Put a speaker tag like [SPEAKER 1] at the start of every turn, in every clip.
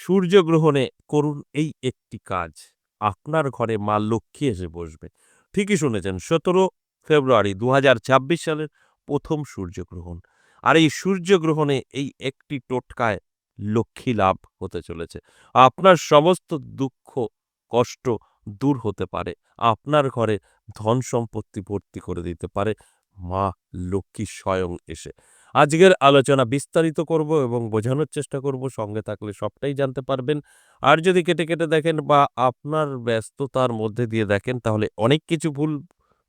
[SPEAKER 1] সূর্যগ্রহণে করুন এই একটি কাজ। আপনার ঘরে মা লক্ষ্মী এসে বসবে। ঠিকই শুনেছেন ১৭ ফেব্রুয়ারি ২০২৬ সালের ১ম সূর্যগ্রহণ। আর এই সূর্যগ্রহণে এই একটি টোটকায় লক্ষ্মী লাভ হতে চলেছে। আপনার সমস্ত দুঃখ, কষ্ট দূর হতে পারে। আপনার ঘরে ধন সম্পত্তি ভর্তি করে দিতে পারে মা লক্ষ্মী স্বয়ং এসে। আজকের আলোচনা বিস্তারিত করব এবং বোঝানোর চেষ্টা করব। সঙ্গে থাকলে সবটাই জানতে পারবেন। আর যদি কেটে, কেটে দেখেন বা আপনার ব্যস্ততার মধ্যে দিয়ে দেখেন তাহলে অনেক কিছু ভুল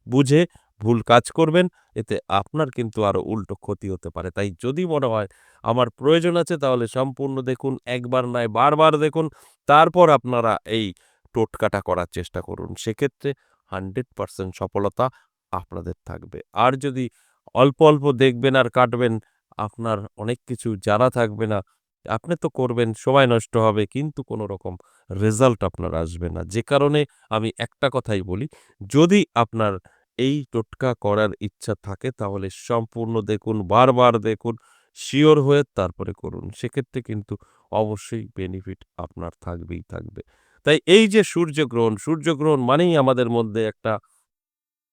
[SPEAKER 1] বুঝে ভুল কাজ করবেন। এতে আপনার কিন্তু আরো উল্টো ক্ষতি হতে পারে। তাই যদি মনে হয় আমার প্রয়োজন আছে তাহলে সম্পূর্ণ দেখুন। একবার নয় বারবার দেখুন। তারপর আপনারা এই টোটকাটা করার চেষ্টা করুন। সেক্ষেত্রে 100% সফলতা আপনাদের থাকবে। আর যদি অল্প, অল্প দেখবেন আর কাটবেন, আপনার অনেক কিছু জানা থাকবে না। আপনি তো করবেন, সময় নষ্ট হবে কিন্তু কোনো রকম রেজাল্ট আপনার আসবে না। যে কারণে আমি একটা কথাই বলি, যদি আপনার এই টোটকা করার ইচ্ছা থাকে তাহলে সম্পূর্ণ দেখুন, বারবার দেখুন, সিওর হয়ে তারপরে করুন। সেক্ষেত্রে কিন্তু অবশ্যই বেনিফিট আপনার থাকবেই থাকবে। তাই এই যে সূর্যগ্রহণ, সূর্যগ্রহণ মানেই আমাদের মধ্যে একটা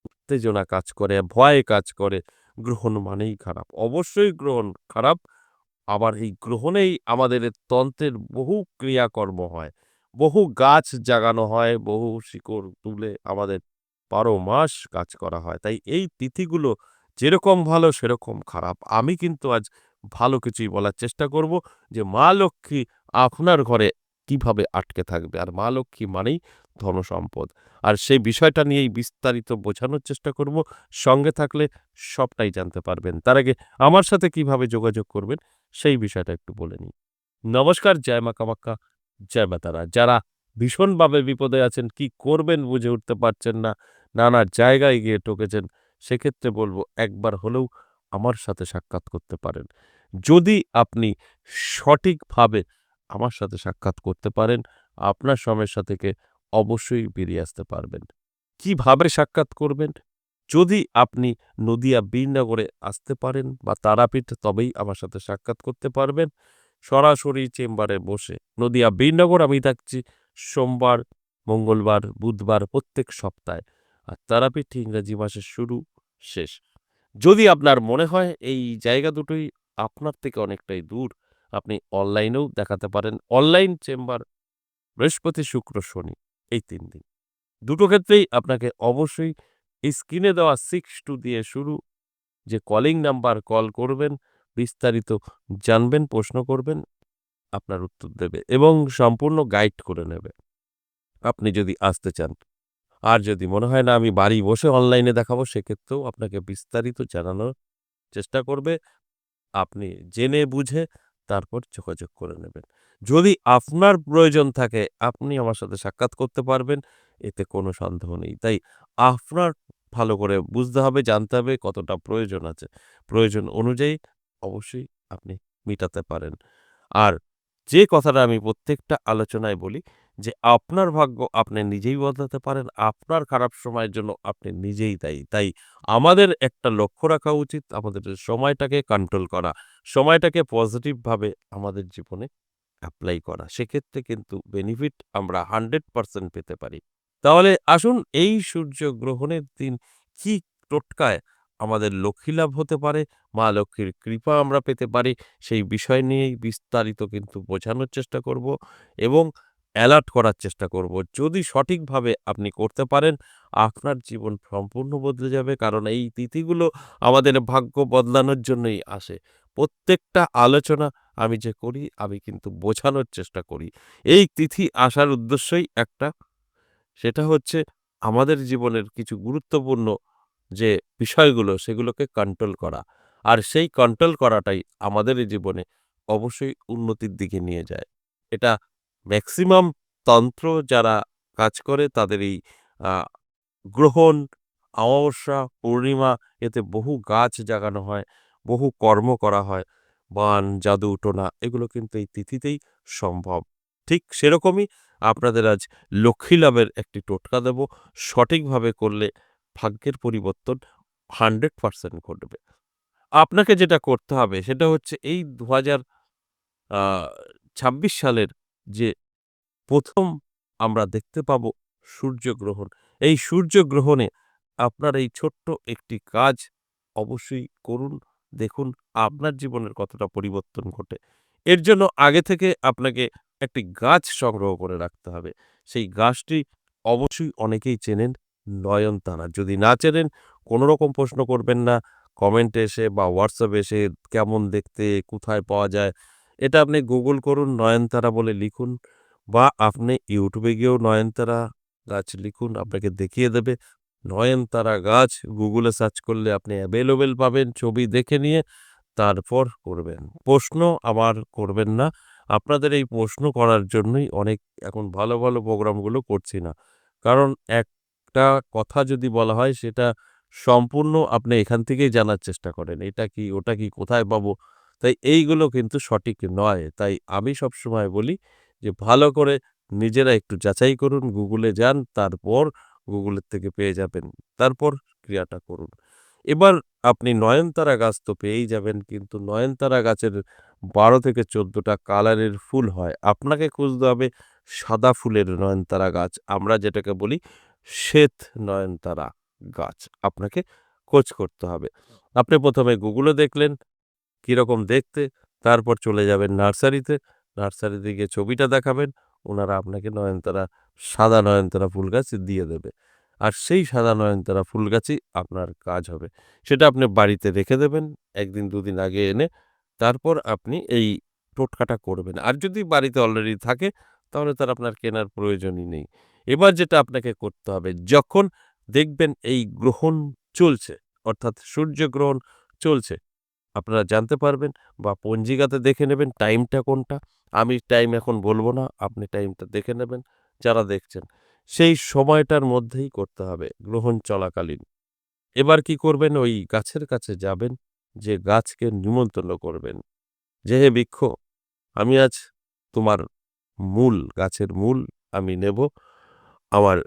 [SPEAKER 1] উত্তেজনা কাজ করে, ভয় কাজ করে। গ্রহণ মানেই খারাপ। অবশ্যই গ্রহণ খারাপ। আবার এই গ্রহণেই আমাদের তন্ত্রের বহু ক্রিয়াকর্ম হয়। বহু গাছ জাগানো হয়, বহু শিকড় তুলে আমাদের ১২ মাস কাজ করা হয়। তাই এই তিথিগুলো যেরকম ভালো সেরকম খারাপ। আমি কিন্তু আজ ভালো কিছুই বলার চেষ্টা করব যে মা লক্ষ্মী আপনার ঘরে কিভাবে আটকে থাকবে। আর মা লক্ষ্মী মানেই ধনসম্পদ। আর সেই বিষয়টা নিয়েই বিস্তারিত বোঝানোর চেষ্টা করব। সঙ্গে থাকলে সবটাই জানতে পারবেন। তার আগে আমার সাথে কিভাবে যোগাযোগ করবেন সেই বিষয়টা একটু বলে নিই। নমস্কার, জয় মা কামাখ্যা, জয় মা তারা। যারা ভীষণভাবে বিপদে আছেন, কি করবেন বুঝে উঠতে পারছেন না, নানা জায়গায় গিয়ে ঠকেছেন, সেক্ষেত্রে বলব একবার হলেও আমার সাথে সাক্ষাৎ করতে পারেন। যদি আপনি সঠিকভাবে আমার সাথে সাক্ষাৎ করতে পারেন, আপনার সমস্যা থেকে অবশ্যই বেরিয়ে আসতে পারবেন। কিভাবে সাক্ষাৎ করবেন? যদি আপনি নদিয়া বীরনগরে আসতে পারেন বা তারাপীঠ তবেই আমার সাথে সাক্ষাৎ করতে পারবেন। সরাসরি চেম্বারে বসে। নদিয়া বীরনগর আমি থাকছি সোমবার, মঙ্গলবার, বুধবার প্রত্যেক সপ্তাহে। আর তারাপীঠ ইংরেজি মাসের শুরু, শেষ। যদি আপনার মনে হয় এই জায়গা দুটোই আপনার থেকে অনেকটাই দূর, আপনি অনলাইনেও দেখাতে পারেন। অনলাইন চেম্বার বৃহস্পতি, শুক্র, শনি এই ৩ দিন। দুটো ক্ষেত্রেই আপনাকে অবশ্যই এই স্ক্রিনে দেওয়া 62 দিয়ে শুরু যে কলিং নাম্বার কল করবেন, বিস্তারিত জানবেন, প্রশ্ন করবেন, আপনার উত্তর দেবে এবং সম্পূর্ণ গাইড করে নেবে। আপনি যদি আসতে চান। আর যদি মনে হয় না আমি বাড়ি বসে অনলাইনে দেখাবো সেক্ষেত্রেও আপনাকে বিস্তারিত জানানোর চেষ্টা করবে। আপনি জেনে বুঝে তারপর যোগাযোগ করে নেবেন। যদি আপনার প্রয়োজন থাকে আপনি আমার সাথে সাক্ষাৎ করতে পারবেন। এতে কোনো সন্দেহ নেই। তাই আপনার ভালো করে বুঝতে হবে, জানতে হবে কতটা প্রয়োজন আছে। প্রয়োজন অনুযায়ী অবশ্যই আপনি মিটাতে পারেন। আর যে কথাটা আমি প্রত্যেকটা আলোচনায় বলি যে আপনার ভাগ্য আপনি নিজেই বদলাতে পারেন। আপনার খারাপ সময়ের জন্য আপনি নিজেই দায়ী। তাই আমাদের একটা লক্ষ্য রাখা উচিত আমাদের সময়টাকে কন্ট্রোল করা। সময়টাকে পজিটিভ ভাবে আমাদের জীবনে এপ্লাই করা। সেক্ষেত্রে কিন্তু বেনিফিট আমরা 100% পেতে পারি। তাহলে আসুন এই সূর্যগ্রহণের দিন কি টোটকায় আমাদের লক্ষ্মী লাভ হতে পারে, মা লক্ষ্মীর কৃপা আমরা পেতে পারি, সেই বিষয় নিয়েই বিস্তারিত কিন্তু বোঝানোর চেষ্টা করব এবং অ্যালার্ট করার চেষ্টা করব। যদি সঠিকভাবে আপনি করতে পারেন, আপনার জীবন সম্পূর্ণ বদলে যাবে। কারণ এই তিথিগুলো আমাদের ভাগ্য বদলানোর জন্যই আসে। প্রত্যেকটা আলোচনা আমি যে করি, আমি কিন্তু বোঝানোর চেষ্টা করি। এই তিথি আসার উদ্দেশ্যই একটা, সেটা হচ্ছে আমাদের জীবনের কিছু গুরুত্বপূর্ণ যে বিষয়গুলো, সেগুলোকে কন্ট্রোল করা। আর সেই কন্ট্রোল করাটাই আমাদের এই জীবনে অবশ্যই উন্নতির দিকে নিয়ে যায়। এটা মেক্সিমাম তন্ত্র যারা কাজ করে তাদের এই আ গ্রহণ, অমাবস্যা, পূর্ণিমা এতে বহু গাছ জাগানো হয়, বহু কর্ম করা হয়। বান, জাদু, টোনা এগুলো কিন্তু এই তিথিতেই সম্ভব। ঠিক সেরকমই আপনাদের আজ লক্ষ্মী লাভের একটি টোটকা দেব। সঠিকভাবে করলে ভাগ্যের পরিবর্তন 100% ঘটবে। আপনাকে যেটা করতে হবে সেটা হচ্ছে এই ২০২৬ সালের যে ১ম আমরা দেখতে পাবো সূর্যগ্রহণ। এই সূর্যগ্রহণে আপনার এই ছোট্ট একটি কাজ অবশ্যই করুন। দেখুন আপনার জীবনের কতটা পরিবর্তন ঘটে। এর জন্য আগে থেকে আপনাকে একটি গাছ সংগ্রহ করে রাখতে হবে। সেই গাছটি অবশ্যই অনেকেই চেনেন নয়নতারা। যদি না চেনেন কোনো রকম প্রশ্ন করবেন না। কমেন্টে এসে বা WhatsApp এ এসে কেমন দেখতে, কোথায় পাওয়া যায়? এটা আপনি গুগল করুন, নয়নতারা বলে লিখুন বা আপনি YouTube এ গিয়েও নয়নতারা গাছ লিখুন, আপনাকে দেখিয়ে দেবে। নয়নতারা গাছ গুগলে সার্চ করলে আপনি অ্যাভেলেবল পাবেন। ছবি দেখে নিয়ে তারপর করবেন। প্রশ্ন আমার করবেন না। আপনাদের এই প্রশ্ন করার জন্যই অনেক এখন ভালো, ভালো প্রোগ্রামগুলো করছি না। কারণ একটা কথা যদি বলা হয় সেটা সম্পূর্ণ আপনি এখান থেকেই জানার চেষ্টা করেন। এটা কি, ওটা কি, কোথায় পাবো? তাই এইগুলো কিন্তু সঠিক নয়। তাই আমি সবসময় বলি যে ভালো করে নিজেরা একটু যাচাই করুন, গুগলে যান, তারপর গুগলের থেকে পেয়ে যাবেন। তারপর ক্রিয়াটা করুন। এবার আপনি নয়নতারা গাছ তো পেয়েই যাবেন, কিন্তু নয়নতারা গাছের ১২ থেকে ১৪ টা কালারের ফুল হয়। আপনাকে খুঁজতে হবে সাদা ফুলের নয়নতারা গাছ। আমরা যেটাকে বলি শ্বেত নয়নতারা গাছ। আপনাকে খোঁজ করতে হবে। আপনি ১ম এ গুগলে দেখলেন কিরকম দেখতে, তারপর চলে যাবেন নার্সারিতে। নার্সারিতে গিয়ে ছবিটা দেখাবেন। ওনারা আপনাকে নয়নতারা, সাদা নয়নতারা ফুল গাছ দিয়ে দেবে। আর সেই সাদা নয়নতারা ফুল গাছই আপনার কাজ হবে। সেটা আপনি বাড়িতে রেখে দেবেন ১ দিন ২ দিন আগে এনে। তারপর আপনি এই টোটকাটা করবেন। আর যদি বাড়িতে অলরেডি থাকে তাহলে তো আর আপনার কেনার প্রয়োজনই নেই। এবার যেটা আপনাকে করতে হবে, যখন দেখবেন এই গ্রহণ চলছে, অর্থাৎ সূর্যগ্রহণ চলছে, আপনারা জানতে পারবেন বা পঞ্জিকাতে দেখে নেবেন টাইমটা কোনটা। আমি টাইম এখন বলব না, আপনি টাইমটা দেখে নেবেন যারা দেখছেন। সেই সময়টার মধ্যেই করতে হবে গ্রহণ চলাকালীন। এবার কি করবেন? ওই গাছের কাছে যাবেন, যে গাছকে নিমন্ত্রণ করবেন যে, "হে বৃক্ষ, আমি আজ তোমার মূল, গাছের মূল আমি নেব আমার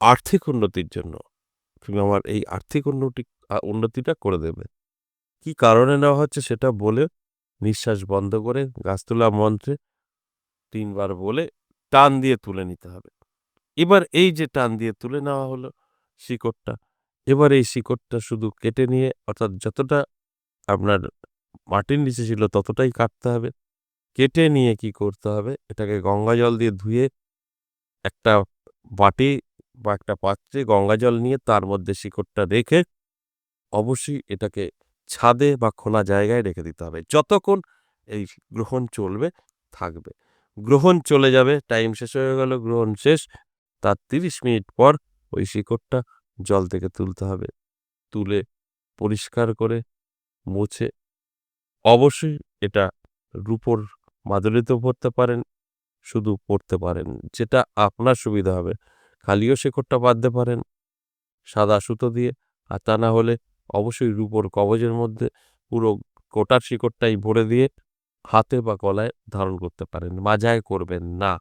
[SPEAKER 1] আর্থিক উন্নতির জন্য। তুমি আমার এই আর্থিক উন্নতিটা করে দেবে।" কি কারণে নেওয়া হচ্ছে সেটা বলে নিঃশ্বাস বন্ধ করে গাছ তোলা মন্ত্রে ৩ বার বলে টান দিয়ে তুলে নিতে হবে। এবার এই যে টান দিয়ে তুলে নেওয়া হলো শিকড়টা, এবার এই শিকড়টা শুধু কেটে নিয়ে, অর্থাৎ যতটা আপনার মাটির নিচে ছিল ততটাই কাটতে হবে। কেটে নিয়ে কি করতে হবে? এটাকে গঙ্গা জল দিয়ে ধুয়ে একটা বাটি বা একটা পাত্রে গঙ্গা জল নিয়ে তার মধ্যে শিকড়টা রেখে অবশ্যই এটাকে ছাদে বা খোলা জায়গায় রেখে দিতে হবে। যতক্ষণ এই গ্রহণ চলবে, থাকবে। গ্রহণ চলে যাবে, টাইম শেষ হয়ে গেল, গ্রহণ শেষ। তার ৩০ মিনিট পর ওই শিকড়টা জল থেকে তুলতে হবে। তুলে পরিষ্কার করে মুছে অবশ্যই এটা রূপোর মাদুলিতেও পরতে পারেন, শুধু পরতে পারেন। যেটা আপনার সুবিধা হবে। খালিও শিকড়টা বাঁধতে পারেন সাদা সুতো দিয়ে। আর তা না হলে অবশ্যই রূপোর কবজের মধ্যে পুরো গোটা শিকড়টাই ভরে দিয়ে হাতে বা গলায় ধারণ করতে পারেন। মাজায় করবেন না।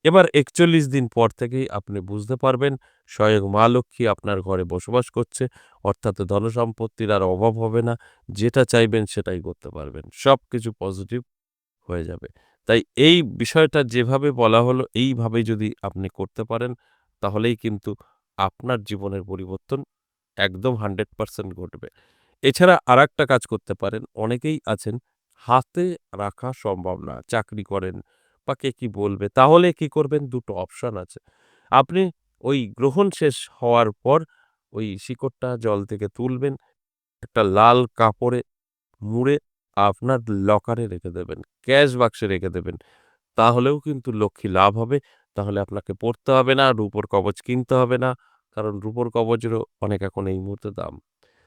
[SPEAKER 1] এবার ৪১ দিন পর থেকেই আপনি বুঝতে পারবেন স্বয়ং মা লক্ষ্মী আপনার ঘরে বসবাস করছে। অর্থাৎ ধনসম্পত্তির আর অভাব হবে না। যেটা চাইবেন সেটাই করতে পারবেন। সবকিছু পজিটিভ হয়ে যাবে। তাই এই বিষয়টা যেভাবে বলা হলো এইভাবে যদি আপনি করতে পারেন তাহলেই কিন্তু আপনার জীবনের পরিবর্তন একদম 100% ঘটবে। এছাড়া আরেকটা কাজ করতে পারেন। অনেকেই আছেন হাতে রাখা সম্ভব না। চাকরি করেন বা কে কি বলবে? তাহলে কি করবেন? ২ টো অপশন আছে। আপনি ওই গ্রহণ শেষ হওয়ার পর ওই শিকড়টা জল থেকে তুলবেন। একটা লাল কাপড়ে মুড়ে আপনার লকারে রেখে দেবেন। ক্যাশ বাক্সে রেখে দেবেন। তাহলেও কিন্তু লক্ষ্মী লাভ হবে। তাহলে আপনাকে পড়তে হবে না, রূপোর কবচ কিনতে হবে না। কারণ রূপোর কবচেরও অনেক এখন এই মুহূর্তে দাম।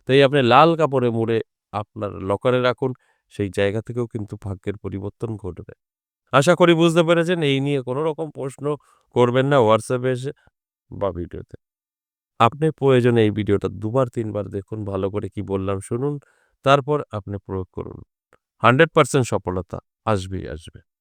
[SPEAKER 1] তাই আপনি লাল কাপড়ে মুড়ে আপনার লকারে রাখুন। সেই জায়গা থেকেও কিন্তু ভাগ্যের পরিবর্তন ঘটবে। আশা করি বুঝতে পেরেছেন। এই নিয়ে কোনো রকম প্রশ্ন করবেন না WhatsApp এ এসে বা ভিডিওতে। আপনি প্রয়োজনে এই ভিডিওটা ২ বার ৩ বার দেখুন। ভালো করে কি বললাম শুনুন। তারপর আপনি প্রয়োগ করুন। 100% সফলতা আসবেই আসবে।